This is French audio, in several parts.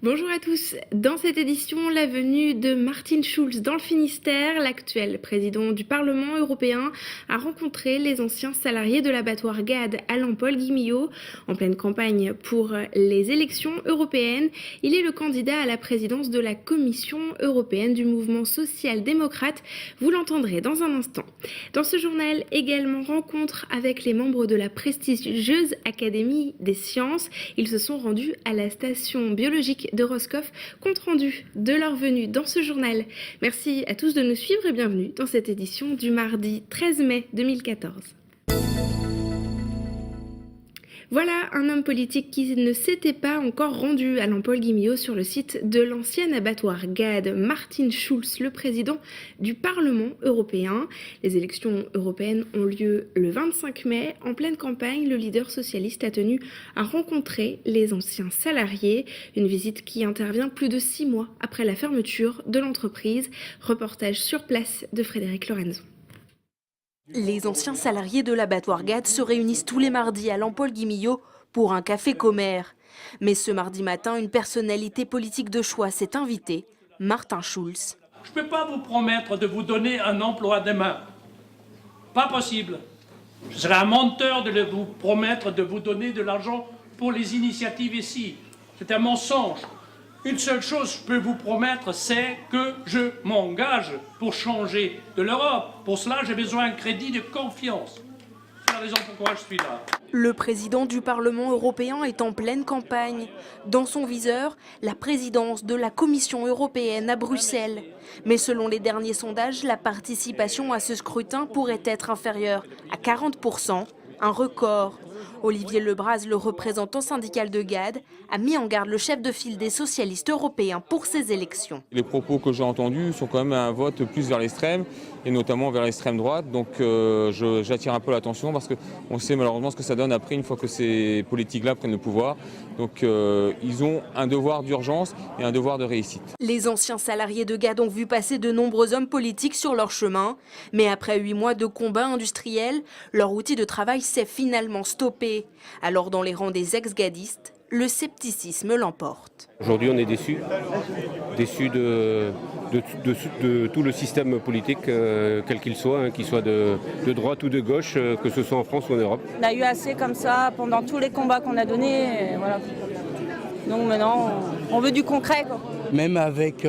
Bonjour à tous. Dans cette édition, la venue de Martin Schulz dans le Finistère, l'actuel président du Parlement européen, a rencontré les anciens salariés de l'abattoir GAD Alain-Paul-Guimillot. En pleine campagne pour les élections européennes, il est le candidat à la présidence de la Commission européenne du mouvement social-démocrate. Vous l'entendrez dans un instant. Dans ce journal, également rencontre avec les membres de la prestigieuse Académie des sciences. Ils se sont rendus à la station biologique de Roscoff, compte rendu de leur venue dans ce journal. Merci à tous de nous suivre et bienvenue dans cette édition du mardi 13 mai 2014. Voilà un homme politique qui ne s'était pas encore rendu à Alain-Paul-Guimillot sur le site de l'ancien abattoir GAD, Martin Schulz, le président du Parlement européen. Les élections européennes ont lieu le 25 mai. En pleine campagne, le leader socialiste a tenu à rencontrer les anciens salariés. Une visite qui intervient plus de 6 mois après la fermeture de l'entreprise. Reportage sur place de Frédéric Lorenzo. Les anciens salariés de l'abattoir GAD se réunissent tous les mardis à Alain-Paul-Guimillot pour un café commère. Mais ce mardi matin, une personnalité politique de choix s'est invitée, Martin Schulz. Je ne peux pas vous promettre de vous donner un emploi demain. Pas possible. Je serais un menteur de vous promettre de vous donner de l'argent pour les initiatives ici. C'est un mensonge. Une seule chose que je peux vous promettre, c'est que je m'engage pour changer de l'Europe. Pour cela, j'ai besoin d'un crédit de confiance. C'est la raison pourquoi je suis là. Le président du Parlement européen est en pleine campagne. Dans son viseur, la présidence de la Commission européenne à Bruxelles. Mais selon les derniers sondages, la participation à ce scrutin pourrait être inférieure à 40%, un record. Olivier Lebras, le représentant syndical de GAD, a mis en garde le chef de file des socialistes européens pour ces élections. Les propos que j'ai entendus sont quand même un vote plus vers l'extrême, et notamment vers l'extrême droite. Donc j'attire un peu l'attention parce qu'on sait malheureusement ce que ça donne après une fois que ces politiques-là prennent le pouvoir. Donc ils ont un devoir d'urgence et un devoir de réussite. Les anciens salariés de GAD ont vu passer de nombreux hommes politiques sur leur chemin. Mais après 8 mois de combat industriel, leur outil de travail s'est finalement stoppé. Alors dans les rangs des ex-gadistes, le scepticisme l'emporte. Aujourd'hui on est déçus de tout le système politique, quel qu'il soit, qu'il soit de droite ou de gauche, que ce soit en France ou en Europe. On a eu assez comme ça pendant tous les combats qu'on a donnés. Voilà. Donc maintenant, on veut du concret, quoi. Même avec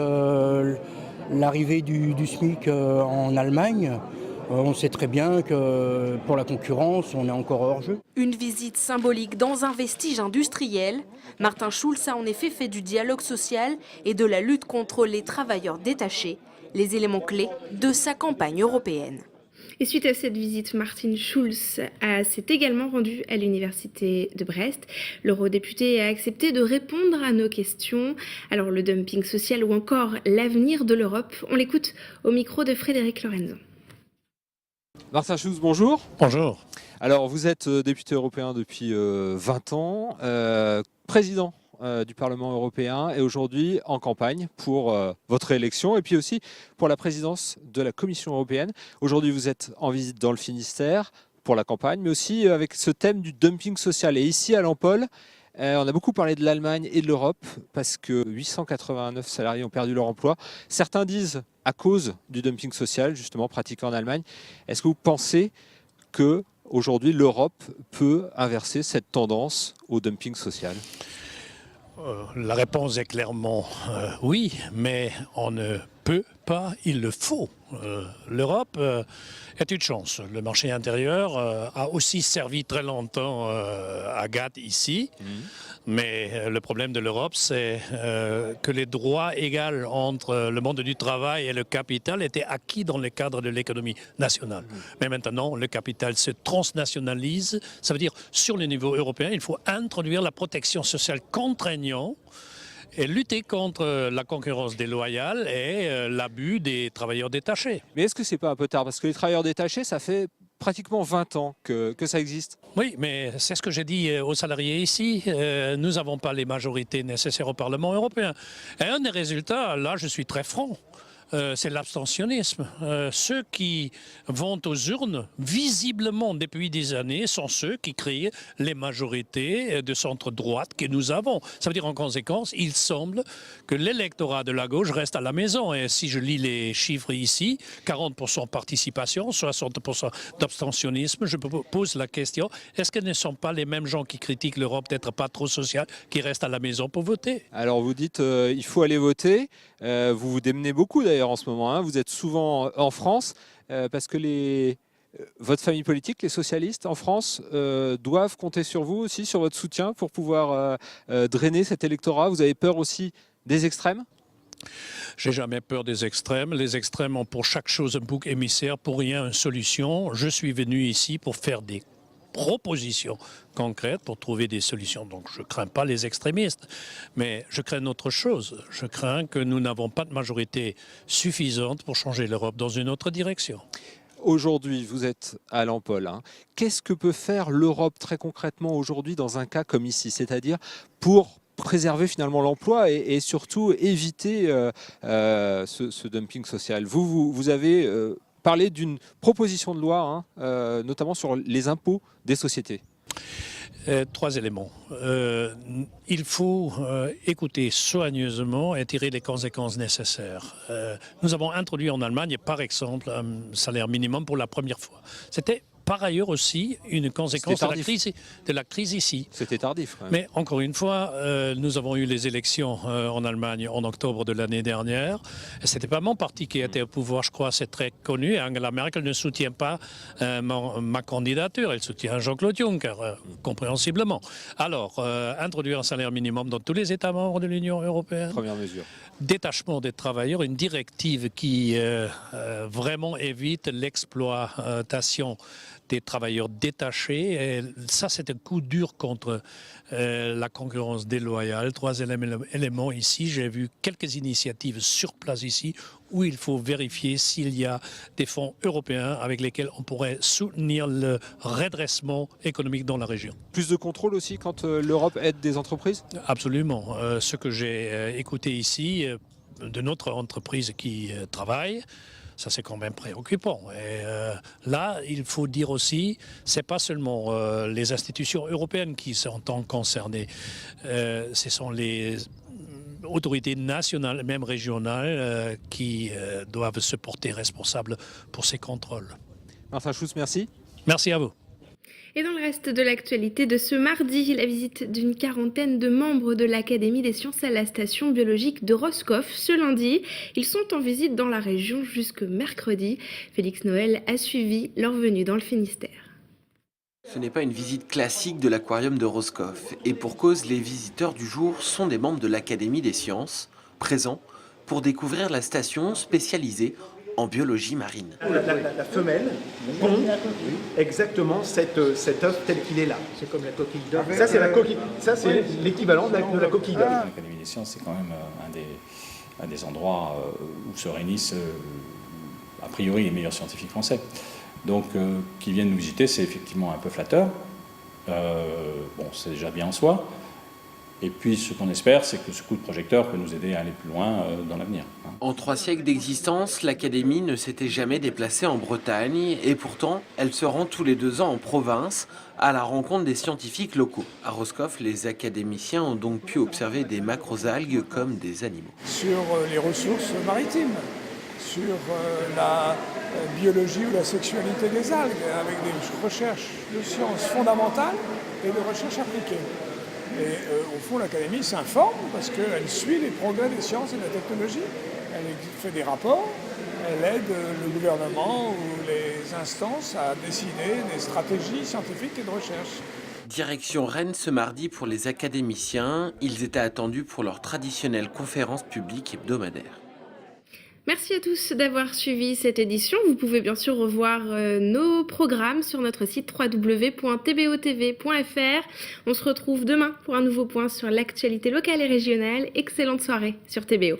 l'arrivée du SMIC en Allemagne, on sait très bien que pour la concurrence, on est encore hors jeu. Une visite symbolique dans un vestige industriel. Martin Schulz a en effet fait du dialogue social et de la lutte contre les travailleurs détachés, les éléments clés de sa campagne européenne. Et suite à cette visite, Martin Schulz s'est également rendu à l'université de Brest. L'eurodéputé a accepté de répondre à nos questions. Alors le dumping social ou encore l'avenir de l'Europe, on l'écoute au micro de Frédéric Lorenzo. Martin Schulz, bonjour. Bonjour. Alors, vous êtes député européen depuis 20 ans, président du Parlement européen et aujourd'hui en campagne pour votre élection et puis aussi pour la présidence de la Commission européenne. Aujourd'hui, vous êtes en visite dans le Finistère pour la campagne, mais aussi avec ce thème du dumping social. Et ici, à Alain-Paul, on a beaucoup parlé de l'Allemagne et de l'Europe parce que 889 salariés ont perdu leur emploi. Certains disent à cause du dumping social, justement, pratiqué en Allemagne. Est-ce que vous pensez qu'aujourd'hui, l'Europe peut inverser cette tendance au dumping social ? La réponse est clairement oui, mais on ne peut pas, il le faut. L'Europe est une chance. Le marché intérieur a aussi servi très longtemps à GATT ici. Mais le problème de l'Europe, c'est que les droits égaux entre le monde du travail et le capital étaient acquis dans le cadre de l'économie nationale. Mais maintenant, le capital se transnationalise. Ça veut dire, sur le niveau européen, il faut introduire la protection sociale contraignante et lutter contre la concurrence déloyale et l'abus des travailleurs détachés. Mais est-ce que c'est pas un peu tard ? Parce que les travailleurs détachés, ça fait pratiquement 20 ans que ça existe. Oui, mais c'est ce que j'ai dit aux salariés ici. Nous n'avons pas les majorités nécessaires au Parlement européen. Et un des résultats, là je suis très franc, c'est l'abstentionnisme. Ceux qui vont aux urnes, visiblement depuis des années, sont ceux qui créent les majorités de centre-droite que nous avons. Ça veut dire en conséquence, il semble que l'électorat de la gauche reste à la maison. Et si je lis les chiffres ici, 40% participation, 60% d'abstentionnisme, je me pose la question, est-ce que ne sont pas les mêmes gens qui critiquent l'Europe d'être pas trop sociale, qui restent à la maison pour voter? Alors vous dites il faut aller voter, vous vous démenez beaucoup d'ailleurs en ce moment, hein. Vous êtes souvent en France parce que votre famille politique, les socialistes en France, doivent compter sur vous aussi, sur votre soutien pour pouvoir drainer cet électorat. Vous avez peur aussi des extrêmes? J'ai jamais peur des extrêmes. Les extrêmes ont pour chaque chose un bouc émissaire, pour rien une solution. Je suis venu ici pour faire des propositions concrètes, pour trouver des solutions. Donc je ne crains pas les extrémistes, mais je crains autre chose. Je crains que nous n'avons pas de majorité suffisante pour changer l'Europe dans une autre direction. Aujourd'hui, vous êtes à l'Ampol, hein. Qu'est-ce que peut faire l'Europe très concrètement aujourd'hui dans un cas comme ici, c'est-à-dire pour préserver finalement l'emploi et surtout éviter ce dumping social? Vous avez parlé d'une proposition de loi, hein, notamment sur les impôts des sociétés. 3 éléments. Il faut écouter soigneusement et tirer les conséquences nécessaires. Nous avons introduit en Allemagne, par exemple, un salaire minimum pour la première fois. C'était par ailleurs aussi une conséquence de la crise ici. C'était tardif. Ouais. Mais encore une fois, nous avons eu les élections en Allemagne en octobre de l'année dernière. Ce n'était pas mon parti qui était au pouvoir, je crois, c'est très connu. Angela Merkel ne soutient pas ma candidature, elle soutient Jean-Claude Juncker, compréhensiblement. Alors, introduire un salaire minimum dans tous les États membres de l'Union européenne. Première mesure. Détachement des travailleurs, une directive qui vraiment évite l'exploitation des travailleurs détachés. Et ça, c'est un coup dur contre la concurrence déloyale. 3 éléments ici. J'ai vu quelques initiatives sur place ici où il faut vérifier s'il y a des fonds européens avec lesquels on pourrait soutenir le redressement économique dans la région. Plus de contrôle aussi quand l'Europe aide des entreprises? Absolument. Ce que j'ai écouté ici de notre entreprise qui travaille, ça c'est quand même préoccupant. Et là, il faut dire aussi, c'est pas seulement les institutions européennes qui sont concernées, ce sont les autorités nationales, même régionales, qui doivent se porter responsables pour ces contrôles. Martin Schulz, merci. Merci à vous. Et dans le reste de l'actualité de ce mardi, la visite d'une quarantaine de membres de l'Académie des sciences à la station biologique de Roscoff ce lundi. Ils sont en visite dans la région jusque mercredi. Félix Noël a suivi leur venue dans le Finistère. Ce n'est pas une visite classique de l'aquarium de Roscoff. Et pour cause, les visiteurs du jour sont des membres de l'Académie des sciences, présents pour découvrir la station spécialisée en biologie marine. La femelle pond exactement cet œuf tel qu'il est là. C'est comme la coquille d'œuf. Ça, c'est la coquille. Ça, c'est l'équivalent de la coquille d'œuf. L'Académie des sciences, c'est quand même un des endroits où se réunissent a priori les meilleurs scientifiques français. Donc, qui viennent nous visiter, c'est effectivement un peu flatteur. Bon, c'est déjà bien en soi. Et puis, ce qu'on espère, c'est que ce coup de projecteur peut nous aider à aller plus loin dans l'avenir. En 3 siècles d'existence, l'Académie ne s'était jamais déplacée en Bretagne et pourtant, elle se rend tous les 2 ans en province à la rencontre des scientifiques locaux. À Roscoff, les académiciens ont donc pu observer des macroalgues comme des animaux. Sur les ressources maritimes, sur la biologie ou la sexualité des algues, avec des recherches de sciences fondamentales et de recherches appliquées. Et au fond, l'Académie s'informe parce qu'elle suit les progrès des sciences et de la technologie. Elle fait des rapports, elle aide le gouvernement ou les instances à décider des stratégies scientifiques et de recherche. Direction Rennes ce mardi pour les académiciens. Ils étaient attendus pour leur traditionnelle conférence publique hebdomadaire. Merci à tous d'avoir suivi cette édition. Vous pouvez bien sûr revoir nos programmes sur notre site www.tbotv.fr. On se retrouve demain pour un nouveau point sur l'actualité locale et régionale. Excellente soirée sur TBO.